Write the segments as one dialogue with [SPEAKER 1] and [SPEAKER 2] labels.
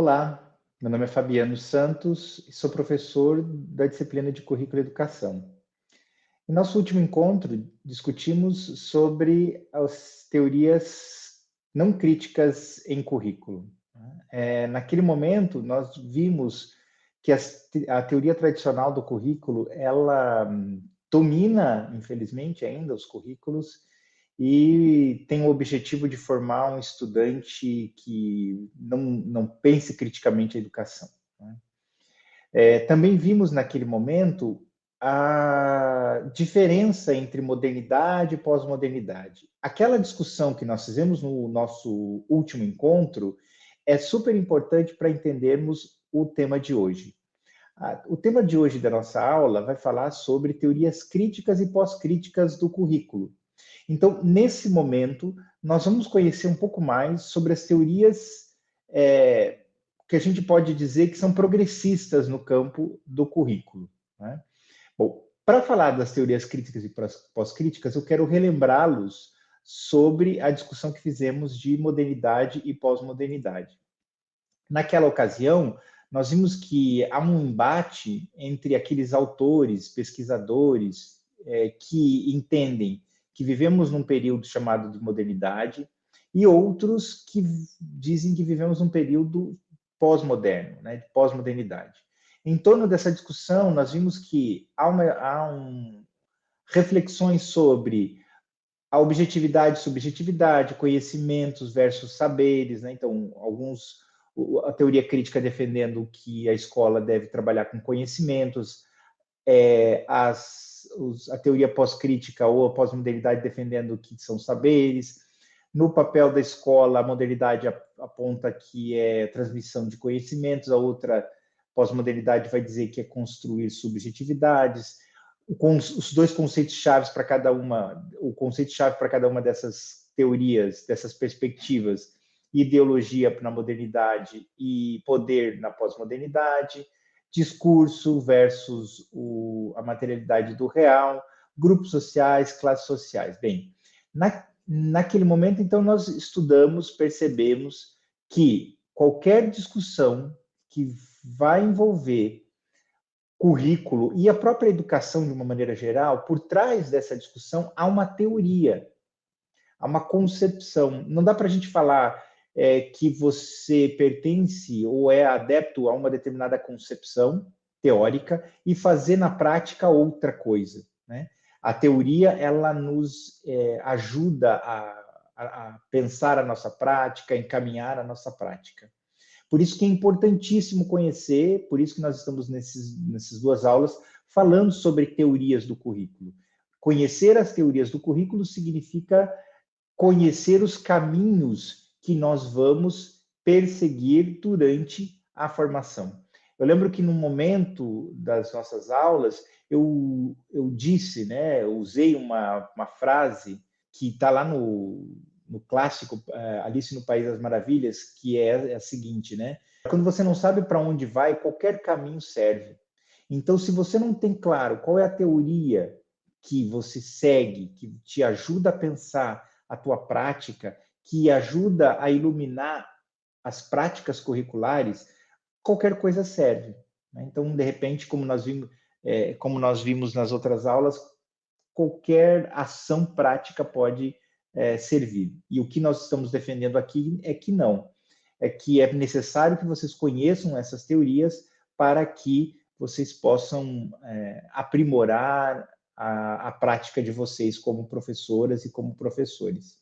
[SPEAKER 1] Olá, meu nome é Fabiano Santos e sou professor da disciplina de Currículo e Educação. Em nosso último encontro, discutimos sobre as teorias não críticas em currículo. Naquele momento, nós vimos que a teoria tradicional do currículo, ela domina, infelizmente, ainda os currículos e tem o objetivo de formar um estudante que não pense criticamente a educação. Né? Também vimos naquele momento a diferença entre modernidade e pós-modernidade. Aquela discussão que nós fizemos no nosso último encontro é super importante para entendermos o tema de hoje. O tema de hoje da nossa aula vai falar sobre teorias críticas e pós-críticas do currículo. Então, nesse momento, nós vamos conhecer um pouco mais sobre as teorias que a gente pode dizer que são progressistas no campo do currículo. Né? Bom, para falar das teorias críticas e pós-críticas, eu quero relembrá-los sobre a discussão que fizemos de modernidade e pós-modernidade. Naquela ocasião, nós vimos que há um embate entre aqueles autores, pesquisadores, que entendem que vivemos num período chamado de modernidade e outros que dizem que vivemos num período pós-moderno, né, de pós-modernidade. Em torno dessa discussão, nós vimos que há reflexões sobre a objetividade e subjetividade, conhecimentos versus saberes, né? Então, a teoria crítica defendendo que a escola deve trabalhar com conhecimentos, a teoria pós-crítica ou a pós-modernidade defendendo que são saberes. No papel da escola, a modernidade aponta que é transmissão de conhecimentos, a outra pós-modernidade vai dizer que é construir subjetividades. Os dois conceitos-chave para cada uma, o conceito-chave para cada uma dessas teorias, dessas perspectivas, ideologia na modernidade e poder na pós-modernidade, discurso versus a materialidade do real, grupos sociais, classes sociais. Bem, naquele momento, então, nós estudamos, percebemos que qualquer discussão que vai envolver currículo e a própria educação de uma maneira geral, por trás dessa discussão há uma teoria, há uma concepção. Não dá para a gente falar que você pertence ou é adepto a uma determinada concepção teórica e fazer na prática outra coisa. Né? A teoria ela nos ajuda a pensar a nossa prática, a encaminhar a nossa prática. Por isso que é importantíssimo conhecer, por isso que nós estamos nessas duas aulas falando sobre teorias do currículo. Conhecer as teorias do currículo significa conhecer os caminhos que nós vamos perseguir durante a formação. Eu lembro que no momento das nossas aulas, eu disse, né, eu usei uma frase que está lá no clássico Alice no País das Maravilhas, que é a seguinte, né? Quando você não sabe para onde vai, qualquer caminho serve. Então, se você não tem claro qual é a teoria que você segue, que te ajuda a pensar a tua prática, que ajuda a iluminar as práticas curriculares, qualquer coisa serve. Né? Então, de repente, como nós vimos nas outras aulas, qualquer ação prática pode servir. E o que nós estamos defendendo aqui é que não. É que é necessário que vocês conheçam essas teorias para que vocês possam aprimorar a prática de vocês como professoras e como professores.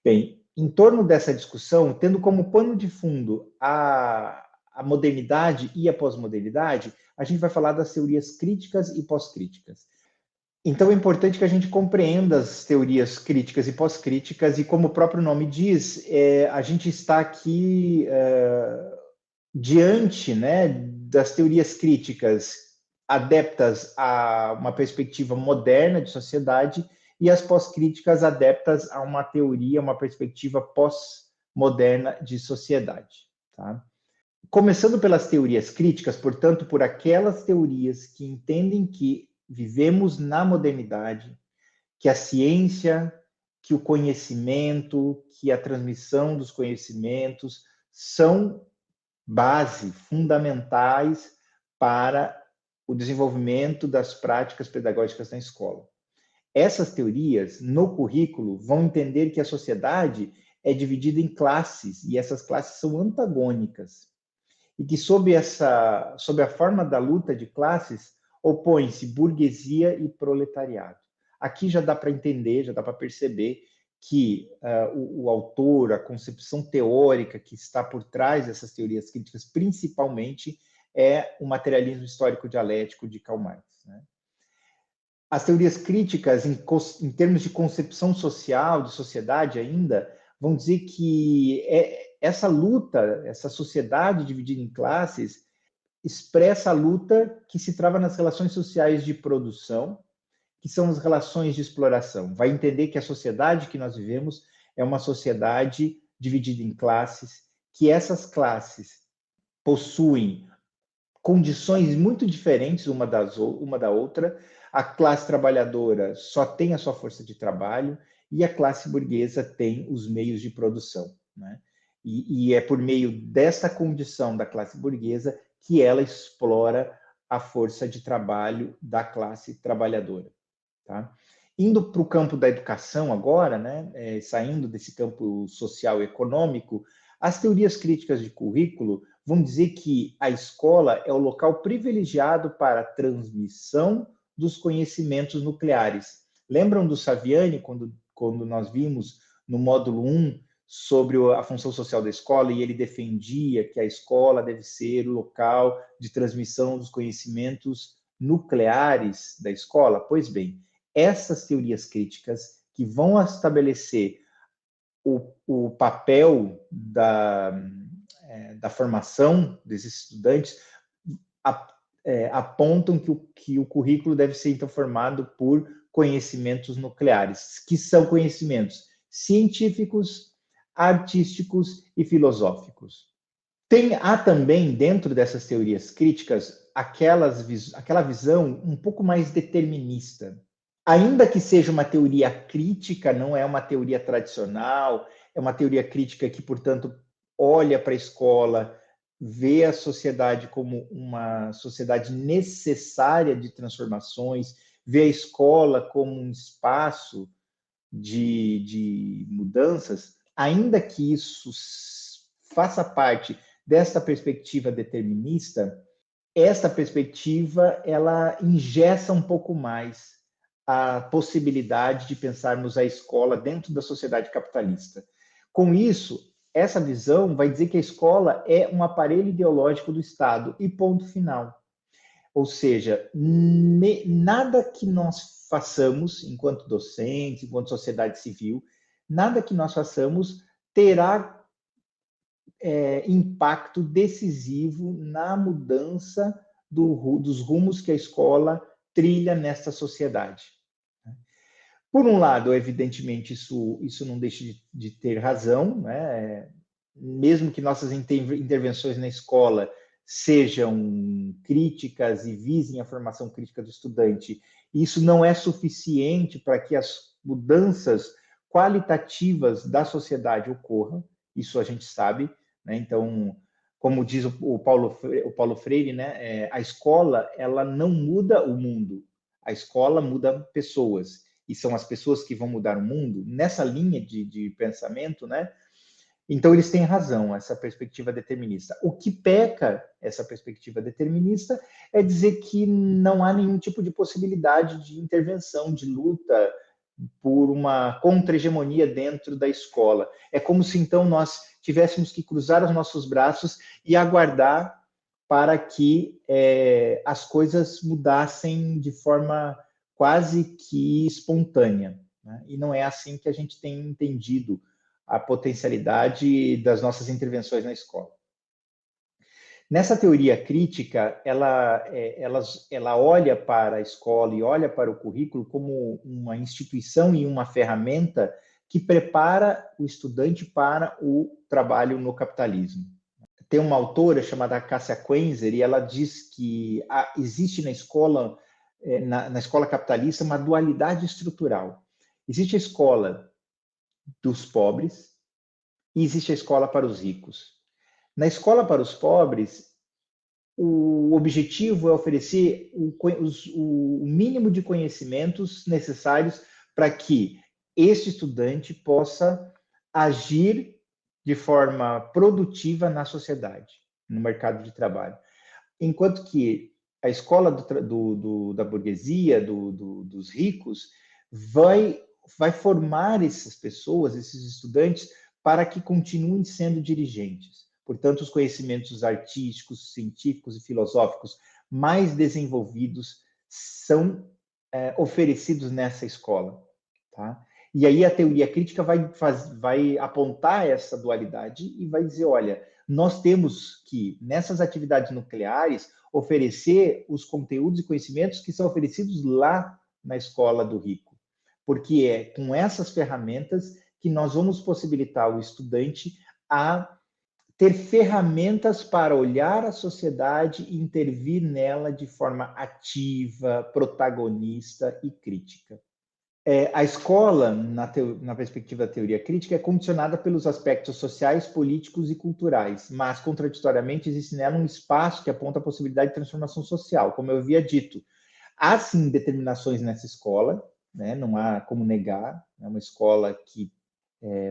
[SPEAKER 1] Bem, em torno dessa discussão, tendo como pano de fundo a modernidade e a pós-modernidade, a gente vai falar das teorias críticas e pós-críticas. Então, é importante que a gente compreenda as teorias críticas e pós-críticas, e como o próprio nome diz, a gente está aqui diante, né, das teorias críticas adeptas a uma perspectiva moderna de sociedade e as pós-críticas adeptas a uma teoria, uma perspectiva pós-moderna de sociedade. Tá? Começando pelas teorias críticas, portanto, por aquelas teorias que entendem que vivemos na modernidade, que a ciência, que o conhecimento, que a transmissão dos conhecimentos são base, fundamentais para o desenvolvimento das práticas pedagógicas na escola. Essas teorias, no currículo, vão entender que a sociedade é dividida em classes, e essas classes são antagônicas. E que, sob a forma da luta de classes, opõe-se burguesia e proletariado. Aqui já dá para entender, já dá para perceber que o autor, a concepção teórica que está por trás dessas teorias críticas, principalmente, é o materialismo histórico dialético de Karl Marx, né? As teorias críticas, em termos de concepção social, de sociedade ainda, vão dizer que essa luta, essa sociedade dividida em classes, expressa a luta que se trava nas relações sociais de produção, que são as relações de exploração. Vai entender que a sociedade que nós vivemos é uma sociedade dividida em classes, que essas classes possuem condições muito diferentes uma da outra. A classe trabalhadora só tem a sua força de trabalho e a classe burguesa tem os meios de produção, né? E é por meio dessa condição da classe burguesa que ela explora a força de trabalho da classe trabalhadora, tá? Indo para o campo da educação agora, né, saindo desse campo social e econômico, as teorias críticas de currículo vão dizer que a escola é o local privilegiado para a transmissão dos conhecimentos nucleares. Lembram do Saviani, quando nós vimos no módulo 1 sobre a função social da escola, e ele defendia que a escola deve ser o local de transmissão dos conhecimentos nucleares da escola? Pois bem, essas teorias críticas que vão estabelecer o papel da formação desses estudantes apontam que o currículo deve ser, então, formado por conhecimentos nucleares, que são conhecimentos científicos, artísticos e filosóficos. Há também, dentro dessas teorias críticas, aquela visão um pouco mais determinista. Ainda que seja uma teoria crítica, não é uma teoria tradicional, é uma teoria crítica que, portanto, olha para a escola, vê a sociedade como uma sociedade necessária de transformações, vê a escola como um espaço de mudanças, ainda que isso faça parte dessa perspectiva determinista, essa perspectiva ela engessa um pouco mais a possibilidade de pensarmos a escola dentro da sociedade capitalista. Com isso, essa visão vai dizer que a escola é um aparelho ideológico do Estado e ponto final. Ou seja, nada que nós façamos enquanto docentes, enquanto sociedade civil, nada que nós façamos terá impacto decisivo na mudança dos rumos que a escola trilha nessa sociedade. Por um lado, evidentemente, isso não deixa de ter razão, né? Mesmo que nossas intervenções na escola sejam críticas e visem a formação crítica do estudante, isso não é suficiente para que as mudanças qualitativas da sociedade ocorram, isso a gente sabe, né? Então, como diz o Paulo Freire, né? A escola ela não muda o mundo, a escola muda pessoas, e são as pessoas que vão mudar o mundo. Nessa linha de pensamento, né? Então, eles têm razão, essa perspectiva determinista. O que peca essa perspectiva determinista é dizer que não há nenhum tipo de possibilidade de intervenção, de luta por uma contra-hegemonia dentro da escola. É como se, então, nós tivéssemos que cruzar os nossos braços e aguardar para que as coisas mudassem de forma quase que espontânea, né? E não é assim que a gente tem entendido a potencialidade das nossas intervenções na escola. Nessa teoria crítica, ela olha para a escola e olha para o currículo como uma instituição e uma ferramenta que prepara o estudante para o trabalho no capitalismo. Tem uma autora chamada Cássia Quenzer, e ela diz que existe na escola, na escola capitalista, uma dualidade estrutural. Existe a escola dos pobres e existe a escola para os ricos. Na escola para os pobres, o objetivo é oferecer o mínimo de conhecimentos necessários para que este estudante possa agir de forma produtiva na sociedade, no mercado de trabalho. Enquanto que a escola da burguesia, dos ricos, vai formar essas pessoas, esses estudantes, para que continuem sendo dirigentes. Portanto, os conhecimentos artísticos, científicos e filosóficos mais desenvolvidos são oferecidos nessa escola. Tá? E aí a teoria crítica vai apontar essa dualidade e vai dizer, olha, nós temos que, nessas atividades nucleares, oferecer os conteúdos e conhecimentos que são oferecidos lá na escola do rico. Porque é com essas ferramentas que nós vamos possibilitar o estudante a ter ferramentas para olhar a sociedade e intervir nela de forma ativa, protagonista e crítica. A escola, na perspectiva da teoria crítica, é condicionada pelos aspectos sociais, políticos e culturais, mas, contraditoriamente, existe nela um espaço que aponta a possibilidade de transformação social, como eu havia dito. Há, sim, determinações nessa escola, né? Não há como negar, é uma escola que,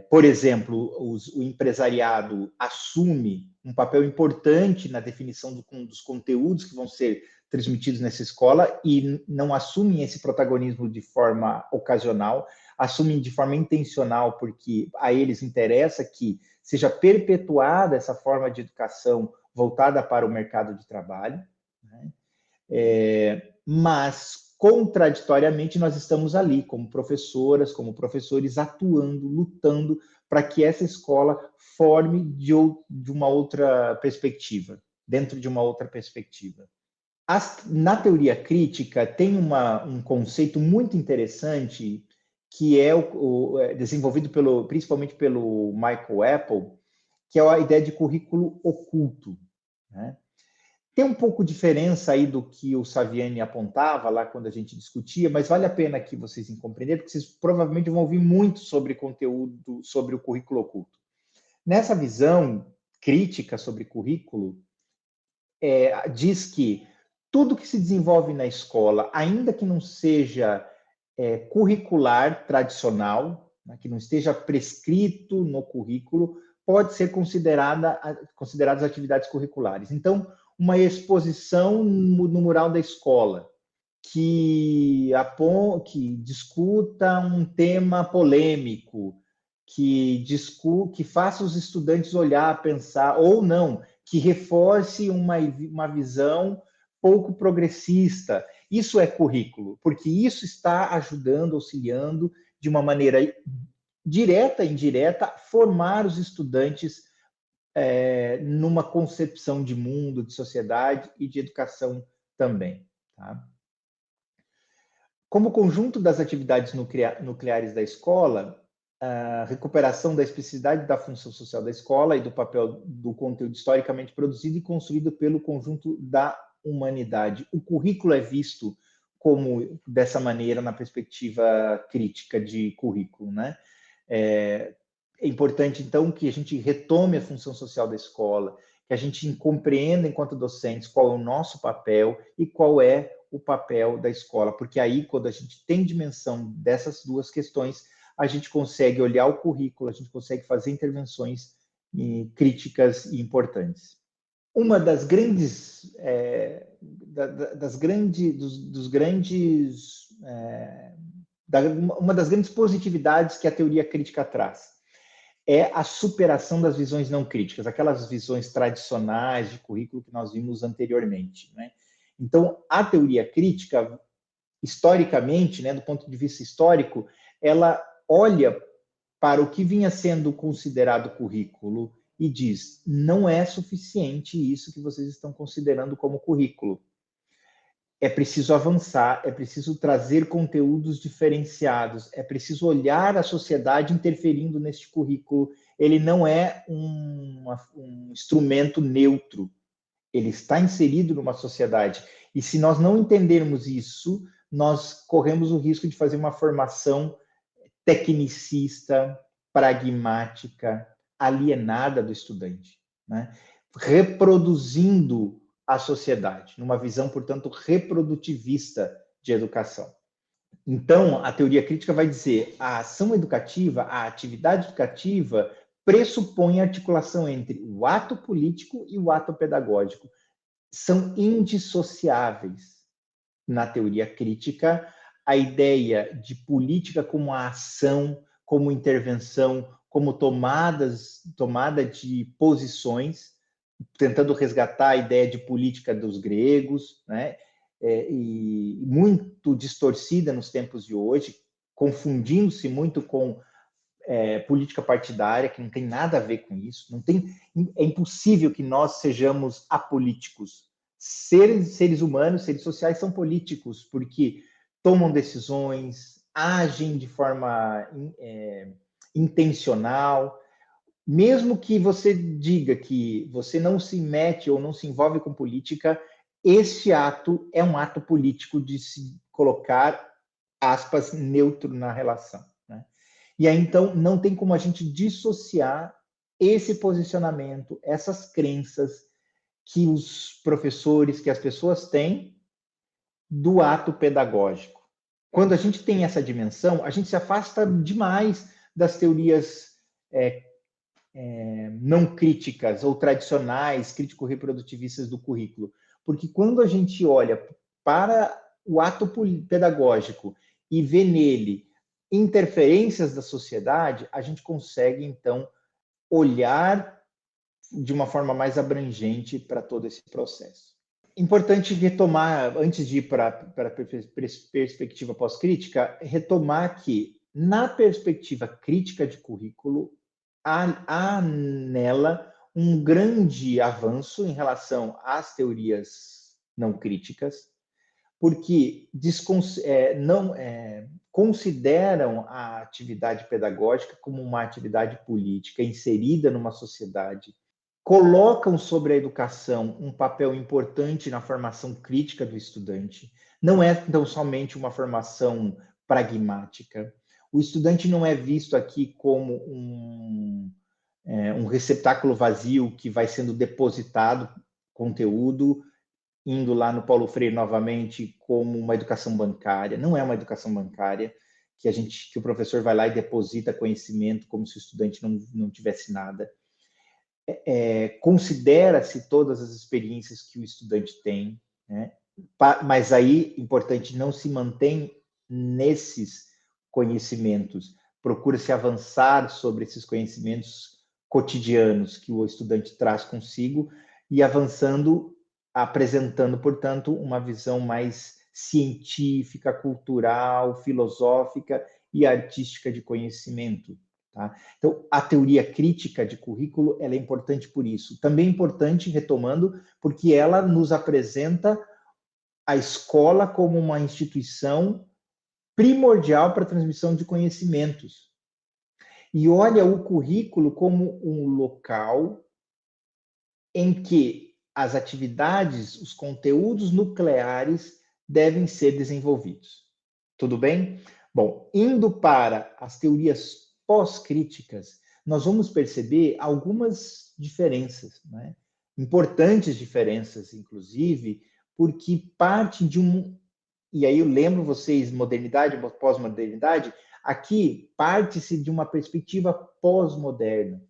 [SPEAKER 1] por exemplo, o empresariado assume um papel importante na definição dos conteúdos que vão ser transmitidos nessa escola e não assumem esse protagonismo de forma ocasional, assumem de forma intencional, porque a eles interessa que seja perpetuada essa forma de educação voltada para o mercado de trabalho, né? Mas, contraditoriamente, nós estamos ali, como professoras, como professores, atuando, lutando para que essa escola forme de uma outra perspectiva, dentro de uma outra perspectiva. Na teoria crítica, tem um conceito muito interessante que é desenvolvido principalmente pelo Michael Apple, que é a ideia de currículo oculto, né? Tem um pouco de diferença aí do que o Saviani apontava lá quando a gente discutia, mas vale a pena que vocês compreenderem, porque vocês provavelmente vão ouvir muito sobre conteúdo, sobre o currículo oculto. Nessa visão crítica sobre currículo, diz que tudo que se desenvolve na escola, ainda que não seja curricular tradicional, né, que não esteja prescrito no currículo, pode ser consideradas atividades curriculares. Então, uma exposição no mural da escola que discuta um tema polêmico, que faça os estudantes olhar, pensar, ou não, que reforce uma visão pouco progressista. Isso é currículo, porque isso está ajudando, auxiliando, de uma maneira direta e indireta, formar os estudantes numa concepção de mundo, de sociedade e de educação também. Tá? Como conjunto das atividades nucleares da escola, a recuperação da especificidade da função social da escola e do papel do conteúdo historicamente produzido e construído pelo conjunto da humanidade. O currículo é visto como dessa maneira na perspectiva crítica de currículo, né? É importante, então, que a gente retome a função social da escola, que a gente compreenda, enquanto docentes, qual é o nosso papel e qual é o papel da escola, porque aí, quando a gente tem dimensão dessas duas questões, a gente consegue olhar o currículo, a gente consegue fazer intervenções críticas e importantes. Uma das grandes, uma das grandes positividades que a teoria crítica traz é a superação das visões não críticas, aquelas visões tradicionais de currículo que nós vimos anteriormente, né? Então, a teoria crítica, historicamente, né, do ponto de vista histórico, ela olha para o que vinha sendo considerado currículo e diz: não é suficiente isso que vocês estão considerando como currículo. É preciso avançar, é preciso trazer conteúdos diferenciados, é preciso olhar a sociedade interferindo neste currículo. Ele não é um instrumento neutro, ele está inserido numa sociedade. E se nós não entendermos isso, nós corremos o risco de fazer uma formação tecnicista, pragmática, alienada do estudante, né? reproduzindo a sociedade, numa visão, portanto, reprodutivista de educação. Então, a teoria crítica vai dizer a ação educativa, a atividade educativa, pressupõe a articulação entre o ato político e o ato pedagógico. São indissociáveis. Na teoria crítica, a ideia de política como a ação, como intervenção, como tomada de posições, tentando resgatar a ideia de política dos gregos, né? E muito distorcida nos tempos de hoje, confundindo-se muito com política partidária, que não tem nada a ver com isso. Não tem, é impossível que nós sejamos apolíticos. Seres humanos, seres sociais são políticos, porque tomam decisões, agem de forma intencional. Mesmo que você diga que você não se mete ou não se envolve com política, este ato é um ato político de se colocar, aspas, neutro na relação. Né? E aí, então, não tem como a gente dissociar esse posicionamento, essas crenças que os professores, que as pessoas têm, do ato pedagógico. Quando a gente tem essa dimensão, a gente se afasta demais das teorias não críticas ou tradicionais, crítico-reprodutivistas do currículo. Porque quando a gente olha para o ato pedagógico e vê nele interferências da sociedade, a gente consegue, então, olhar de uma forma mais abrangente para todo esse processo. Importante retomar, antes de ir para a perspectiva pós-crítica, retomar que, na perspectiva crítica de currículo, há nela um grande avanço em relação às teorias não críticas, porque consideram a atividade pedagógica como uma atividade política inserida numa sociedade, colocam sobre a educação um papel importante na formação crítica do estudante. Não é então somente uma formação pragmática. O estudante não é visto aqui como um receptáculo vazio que vai sendo depositado conteúdo, indo lá no Paulo Freire novamente como uma educação bancária. Não é uma educação bancária que o professor vai lá e deposita conhecimento como se o estudante não tivesse nada. Considera-se todas as experiências que o estudante tem, né? Mas aí, importante, não se mantém nesses conhecimentos, procura-se avançar sobre esses conhecimentos cotidianos que o estudante traz consigo e avançando, apresentando, portanto, uma visão mais científica, cultural, filosófica e artística de conhecimento. Tá? Então, a teoria crítica de currículo ela é importante por isso. Também é importante, retomando, porque ela nos apresenta a escola como uma instituição primordial para a transmissão de conhecimentos. E olha o currículo como um local em que as atividades, os conteúdos nucleares devem ser desenvolvidos. Tudo bem? Bom, indo para as teorias pós-críticas, nós vamos perceber algumas diferenças, né? Importantes diferenças, inclusive, porque parte de e aí eu lembro vocês, modernidade, pós-modernidade, aqui parte-se de uma perspectiva pós-moderna.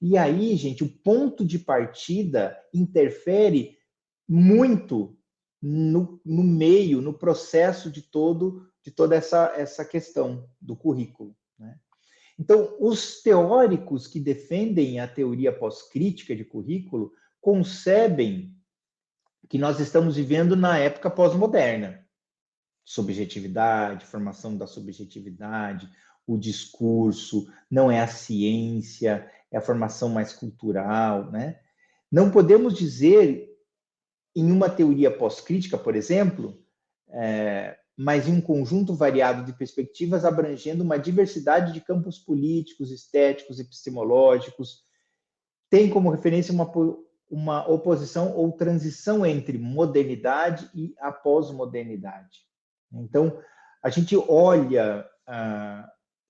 [SPEAKER 1] E aí, gente, o ponto de partida interfere muito no meio, no processo de toda essa questão do currículo. Né? Então, os teóricos que defendem a teoria pós-crítica de currículo concebem que nós estamos vivendo na época pós-moderna. Subjetividade, formação da subjetividade, o discurso, não é a ciência, é a formação mais cultural, né? Não podemos dizer, em uma teoria pós-crítica, por exemplo, mas em um conjunto variado de perspectivas abrangendo uma diversidade de campos políticos, estéticos, epistemológicos, tem como referência uma oposição ou transição entre modernidade e a pós-modernidade. Então, a gente olha,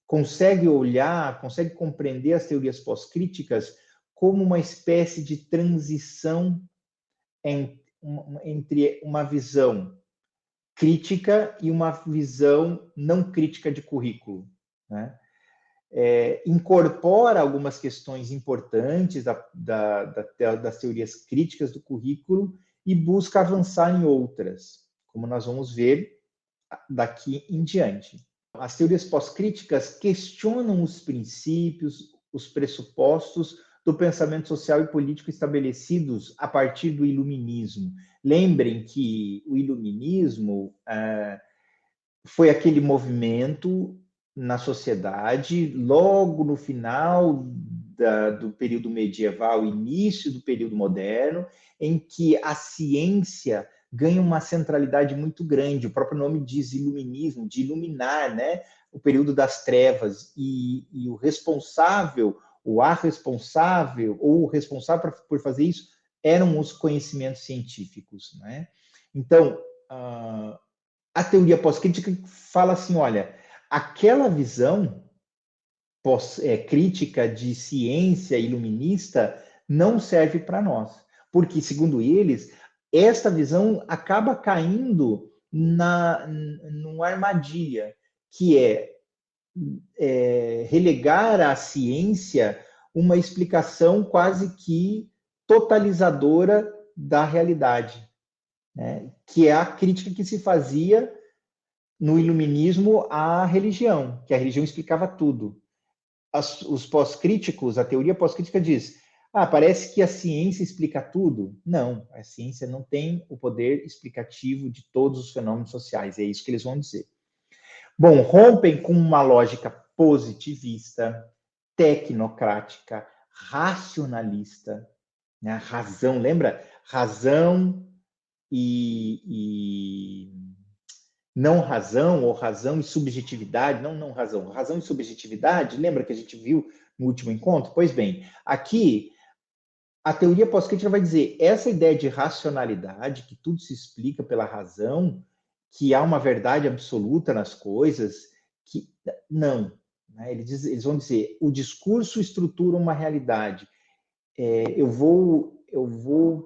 [SPEAKER 1] consegue olhar, consegue compreender as teorias pós-críticas como uma espécie de transição entre uma visão crítica e uma visão não crítica de currículo, né? Incorpora algumas questões importantes das teorias críticas do currículo e busca avançar em outras, como nós vamos ver daqui em diante. As teorias pós-críticas questionam os princípios, os pressupostos do pensamento social e político estabelecidos a partir do iluminismo. Lembrem que o iluminismo foi aquele movimento na sociedade, logo no final do período medieval, início do período moderno, em que a ciência ganha uma centralidade muito grande. O próprio nome diz iluminismo, de iluminar, né? O período das trevas, e o responsável, ou a responsável, ou o responsável por fazer isso, eram os conhecimentos científicos, né? Então, a teoria pós-crítica fala assim, olha, aquela visão crítica de ciência iluminista não serve para nós, porque, segundo eles, esta visão acaba caindo numa armadilha, que relegar à ciência uma explicação quase que totalizadora da realidade, né? Que é a crítica que se fazia no iluminismo à religião, que a religião explicava tudo. Os pós-críticos, a teoria pós-crítica diz, parece que a ciência explica tudo. Não, a ciência não tem o poder explicativo de todos os fenômenos sociais, é isso que eles vão dizer. Bom, rompem com uma lógica positivista, tecnocrática, racionalista, né? Razão, lembra? Razão e não razão, ou razão e subjetividade, não razão, razão e subjetividade, lembra que a gente viu no último encontro? Pois bem, aqui a teoria pós-crítica vai dizer essa ideia de racionalidade, que tudo se explica pela razão, que há uma verdade absoluta nas coisas, que não, né? Eles vão dizer, o discurso estrutura uma realidade. Eu vou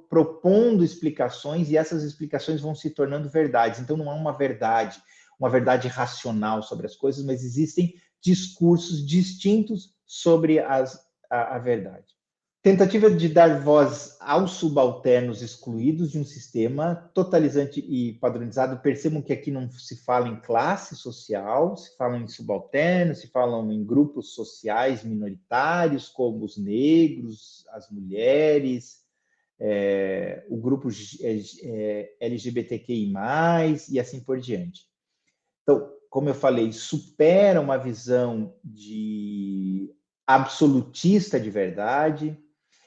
[SPEAKER 1] propondo explicações e essas explicações vão se tornando verdades. Então, não há uma verdade racional sobre as coisas, mas existem discursos distintos sobre a verdade. Tentativa de dar voz aos subalternos excluídos de um sistema totalizante e padronizado. Percebam que aqui não se fala em classe social, se fala em subalternos, se falam em grupos sociais minoritários, como os negros, as mulheres, o grupo LGBTQI+, e assim por diante. Então, como eu falei, supera uma visão absolutista de verdade,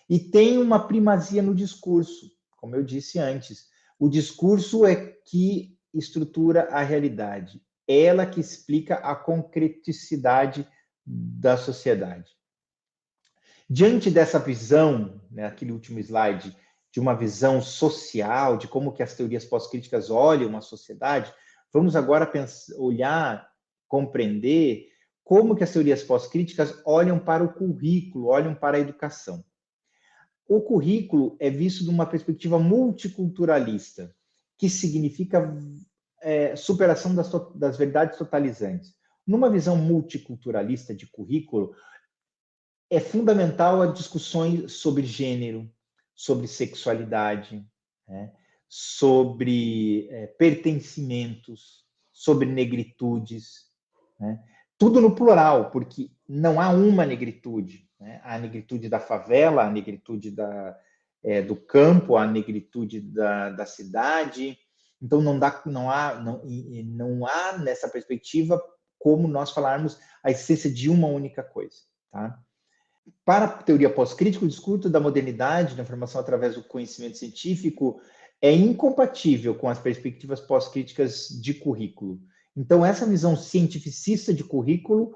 [SPEAKER 1] e tem uma primazia no discurso, como eu disse antes. O discurso é que estrutura a realidade, ela que explica a concreticidade da sociedade. Diante dessa visão, né, aquele último slide, de uma visão social, de como que as teorias pós-críticas olham a sociedade, vamos agora olhar, compreender como que as teorias pós-críticas olham para o currículo, olham para a educação. O currículo é visto de uma perspectiva multiculturalista, que significa superação das verdades totalizantes. Numa visão multiculturalista de currículo, é fundamental as discussões sobre gênero, sobre sexualidade, né? Sobre pertencimentos, sobre negritudes, né? Tudo no plural, porque não há uma negritude, né? A negritude da favela, a negritude do campo, a negritude da cidade. Então, não há nessa perspectiva como nós falarmos a essência de uma única coisa, tá? Para a teoria pós-crítica, o discurso da modernidade, da informação através do conhecimento científico, é incompatível com as perspectivas pós-críticas de currículo. Então, essa visão cientificista de currículo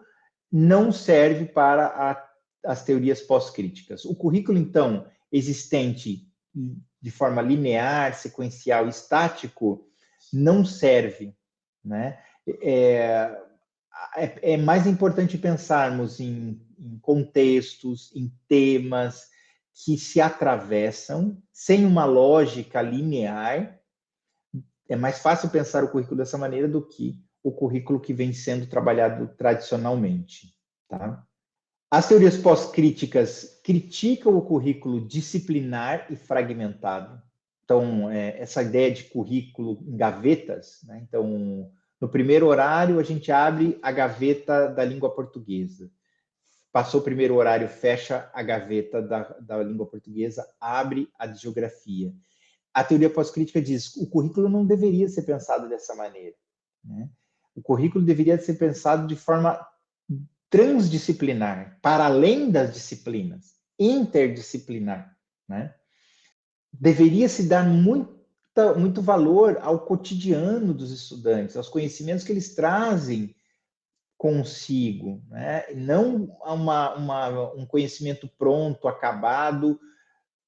[SPEAKER 1] não serve para as teorias pós-críticas. O currículo, então, existente de forma linear, sequencial, estático, não serve, né? É mais importante pensarmos em contextos, em temas, que se atravessam sem uma lógica linear. É mais fácil pensar o currículo dessa maneira do que o currículo que vem sendo trabalhado tradicionalmente. Tá? As teorias pós-críticas criticam o currículo disciplinar e fragmentado. Então, essa ideia de currículo em gavetas, né? Então, no primeiro horário, a gente abre a gaveta da língua portuguesa. Passou o primeiro horário, fecha a gaveta da língua portuguesa, abre a de geografia. A teoria pós-crítica diz que o currículo não deveria ser pensado dessa maneira. Né? O currículo deveria ser pensado de forma transdisciplinar, para além das disciplinas, interdisciplinar. Né? Deveria se dar muito valor ao cotidiano dos estudantes, aos conhecimentos que eles trazem consigo, né? Não um conhecimento pronto, acabado,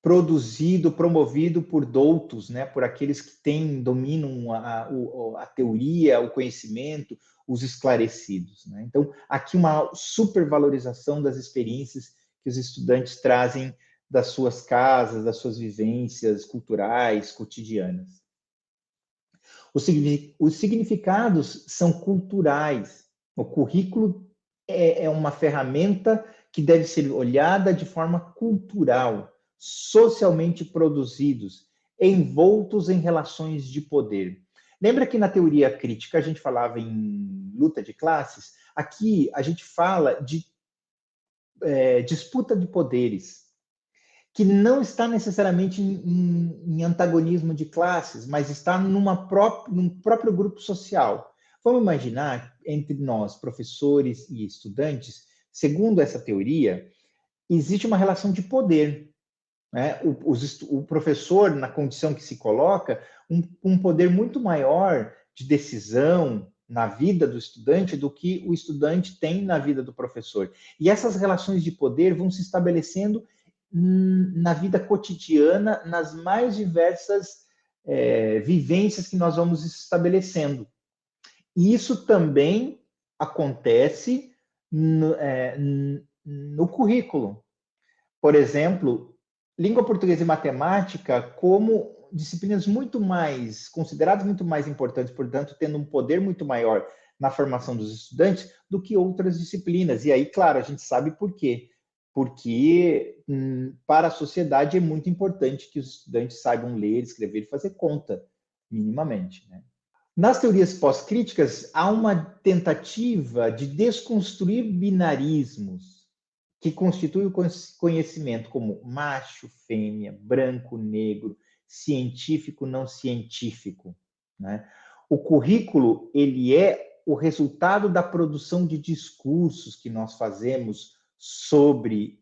[SPEAKER 1] produzido, promovido por doutos, né? Por aqueles que dominam a teoria, o conhecimento, os esclarecidos. Né? Então, aqui uma supervalorização das experiências que os estudantes trazem das suas casas, das suas vivências culturais, cotidianas. Os significados são culturais. O currículo é uma ferramenta que deve ser olhada de forma cultural, socialmente produzidos, envoltos em relações de poder. Lembra que na teoria crítica a gente falava em luta de classes? Aqui a gente fala de disputa de poderes, que não está necessariamente em antagonismo de classes, mas está num próprio grupo social. Vamos imaginar, entre nós, professores e estudantes, segundo essa teoria, existe uma relação de poder. Né? O professor, na condição que se coloca, um poder muito maior de decisão na vida do estudante do que o estudante tem na vida do professor. E essas relações de poder vão se estabelecendo na vida cotidiana, nas mais diversas vivências que nós vamos estabelecendo. E isso também acontece no currículo. Por exemplo, língua portuguesa e matemática como disciplinas consideradas muito mais importantes, portanto, tendo um poder muito maior na formação dos estudantes do que outras disciplinas. E aí, claro, a gente sabe por quê. Porque para a sociedade é muito importante que os estudantes saibam ler, escrever e fazer conta, minimamente. Né? Nas teorias pós-críticas, há uma tentativa de desconstruir binarismos que constituem o conhecimento como macho, fêmea, branco, negro, científico, não científico. Né? O currículo ele é o resultado da produção de discursos que nós fazemos sobre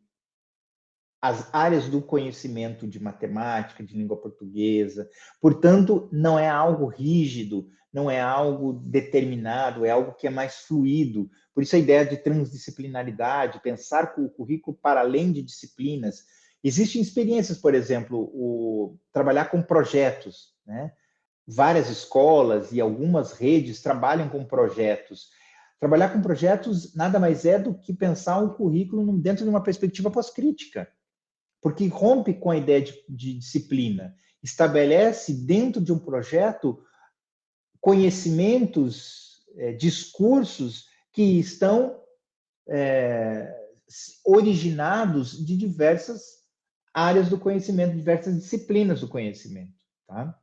[SPEAKER 1] as áreas do conhecimento de matemática, de língua portuguesa. Portanto, não é algo rígido, não é algo determinado, é algo que é mais fluido. Por isso a ideia de transdisciplinaridade, pensar com o currículo para além de disciplinas. Existem experiências, por exemplo, trabalhar com projetos, né? Várias escolas e algumas redes trabalham com projetos. Trabalhar com projetos nada mais é do que pensar um currículo dentro de uma perspectiva pós-crítica, porque rompe com a ideia de disciplina, estabelece dentro de um projeto conhecimentos, discursos que estão originados de diversas áreas do conhecimento, diversas disciplinas do conhecimento. Tá?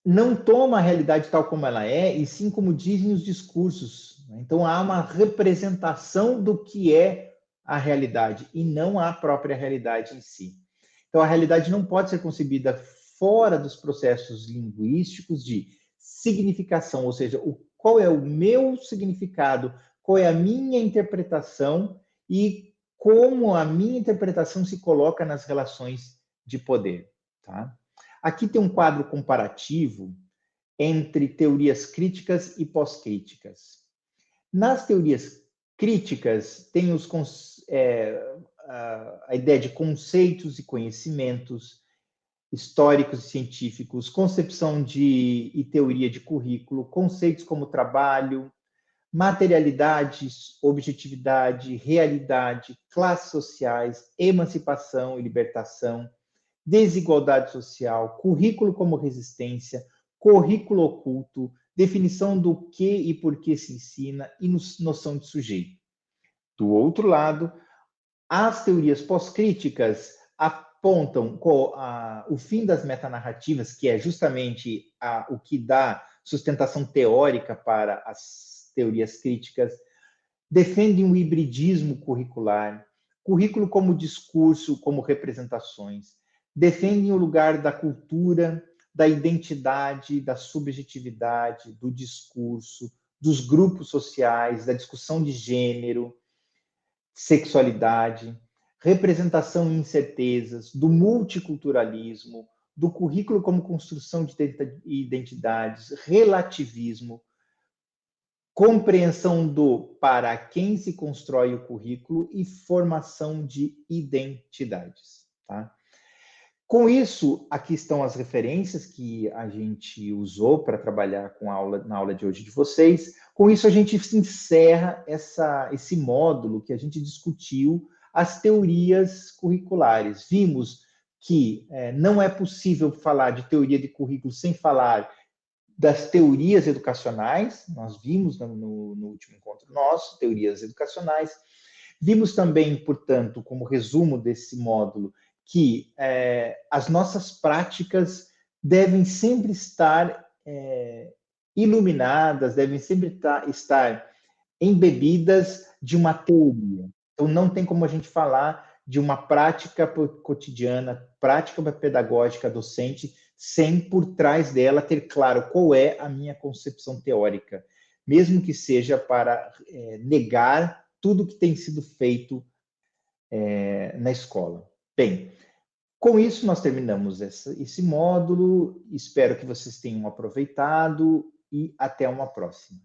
[SPEAKER 1] Não toma a realidade tal como ela é, e sim como dizem os discursos. Então, há uma representação do que é a realidade, e não a própria realidade em si. Então, a realidade não pode ser concebida fora dos processos linguísticos de significação, ou seja, qual é o meu significado, qual é a minha interpretação e como a minha interpretação se coloca nas relações de poder. Tá? Aqui tem um quadro comparativo entre teorias críticas e pós-críticas. Nas teorias críticas, tem a ideia de conceitos e conhecimentos históricos e científicos, concepção e teoria de currículo, conceitos como trabalho, materialidade, objetividade, realidade, classes sociais, emancipação e libertação, desigualdade social, currículo como resistência, currículo oculto, definição do que e por que se ensina e noção de sujeito. Do outro lado, as teorias pós-críticas apontam o fim das metanarrativas, que é justamente o que dá sustentação teórica para as teorias críticas, defendem o hibridismo curricular, currículo como discurso, como representações, defendem o lugar da cultura, da identidade, da subjetividade, do discurso, dos grupos sociais, da discussão de gênero, sexualidade, representação e incertezas, do multiculturalismo, do currículo como construção de identidades, relativismo, compreensão do para quem se constrói o currículo e formação de identidades. Tá? Com isso, aqui estão as referências que a gente usou para trabalhar na aula de hoje de vocês. Com isso, a gente encerra esse módulo que a gente discutiu as teorias curriculares. Vimos que não é possível falar de teoria de currículo sem falar das teorias educacionais. Nós vimos no último encontro nosso, teorias educacionais. Vimos também, portanto, como resumo desse módulo, que as nossas práticas devem sempre estar iluminadas, devem sempre estar embebidas de uma teoria. Então, não tem como a gente falar de uma prática cotidiana, prática pedagógica docente, sem por trás dela ter claro qual é a minha concepção teórica, mesmo que seja para negar tudo que tem sido feito na escola. Bem, com isso nós terminamos esse módulo, espero que vocês tenham aproveitado e até uma próxima.